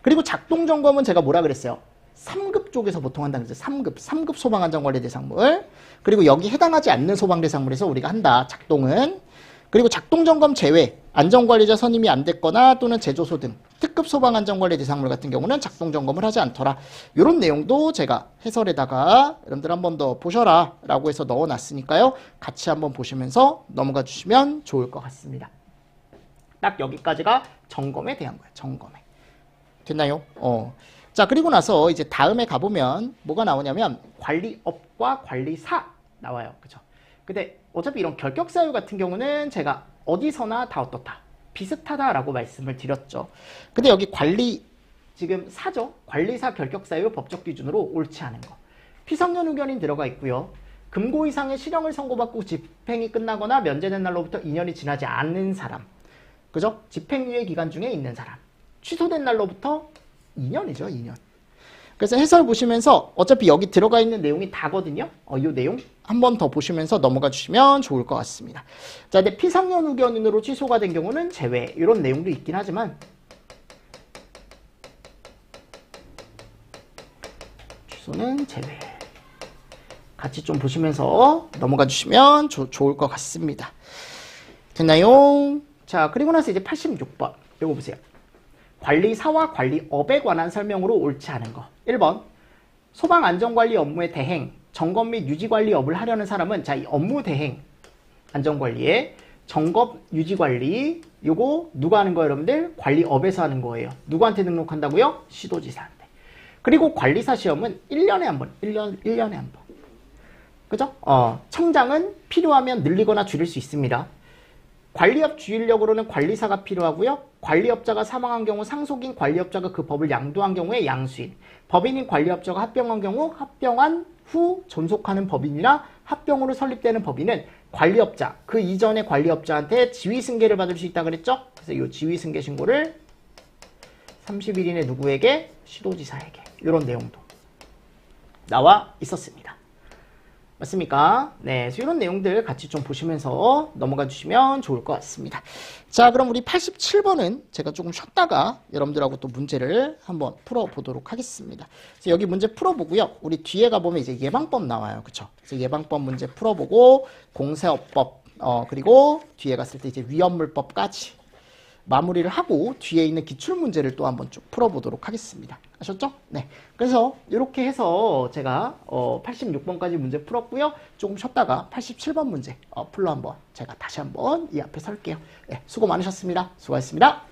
그리고 작동점검은 제가 뭐라 그랬어요? 3급 쪽에서 보통 한다는 거죠. 3급 소방안전관리 대상물. 그리고 여기 해당하지 않는 소방대상물에서 우리가 한다. 작동은. 그리고 작동점검 제외, 안전관리자 선임이 안 됐거나 또는 제조소 등 특급 소방안전관리 대상물 같은 경우는 작동점검을 하지 않더라. 이런 내용도 제가 해설에다가 여러분들 한 번 더 보셔라 라고 해서 넣어놨으니까요. 같이 한번 보시면서 넘어가 주시면 좋을 것 같습니다. 딱 여기까지가 점검에 대한 거예요. 점검에. 됐나요? 자, 그리고 나서 이제 다음에 가보면 뭐가 나오냐면 관리업과 관리사 나와요. 그죠? 근데 어차피 이런 결격 사유 같은 경우는 제가 어디서나 다 어떻다. 비슷하다라고 말씀을 드렸죠. 근데 여기 관리, 지금 사죠? 관리사 결격 사유 법적 기준으로 옳지 않은 거. 피성년 의견이 들어가 있고요. 금고 이상의 실형을 선고받고 집행이 끝나거나 면제된 날로부터 2년이 지나지 않는 사람. 그죠? 집행유예 기간 중에 있는 사람. 취소된 날로부터 2년이죠, 2년. 그래서 해설 보시면서 어차피 여기 들어가 있는 내용이 다거든요. 이 내용 한 번 더 보시면서 넘어가 주시면 좋을 것 같습니다. 자, 근데 피상년 의견으로 취소가 된 경우는 제외. 이런 내용도 있긴 하지만 취소는 제외. 같이 좀 보시면서 넘어가 주시면 좋을 것 같습니다. 됐나요? 자, 그리고 나서 이제 86번. 이거 보세요. 관리사와 관리업에 관한 설명으로 옳지 않은 거. 1번. 소방안전관리 업무의 대행, 점검 및 유지관리업을 하려는 사람은 자, 이 업무 대행, 안전관리에 점검, 유지관리 요거 누가 하는 거예요, 여러분들? 관리업에서 하는 거예요. 누구한테 등록한다고요? 시도지사한테. 그리고 관리사 시험은 1년에 한 번, 1년에 한 번. 그죠? 청장은 필요하면 늘리거나 줄일 수 있습니다. 관리업 주인력으로는 관리사가 필요하고요. 관리업자가 사망한 경우 상속인 관리업자가 그 법을 양도한 경우에 양수인. 법인인 관리업자가 합병한 경우 합병한 후 존속하는 법인이나 합병으로 설립되는 법인은 관리업자, 그 이전의 관리업자한테 지위승계를 받을 수 있다 그랬죠? 그래서 이 지위승계 신고를 30일 이내 누구에게? 시도지사에게. 이런 내용도 나와 있었습니다. 맞습니까? 네, 그래서 이런 내용들 같이 좀 보시면서 넘어가 주시면 좋을 것 같습니다. 자, 그럼 우리 87번은 제가 조금 쉬었다가 여러분들하고 또 문제를 한번 풀어보도록 하겠습니다. 그래서 여기 문제 풀어보고요. 우리 뒤에 가보면 이제 예방법 나와요. 그쵸? 그래서 예방법 문제 풀어보고 공세업법, 그리고 뒤에 갔을 때 이제 위험물법까지 마무리를 하고 뒤에 있는 기출문제를 또 한번 쭉 풀어보도록 하겠습니다. 아셨죠? 네. 그래서 이렇게 해서 제가 86번까지 문제 풀었고요. 조금 쉬었다가 87번 문제 풀러 한번 제가 다시 한번 이 앞에 설게요. 네, 수고 많으셨습니다. 수고하셨습니다.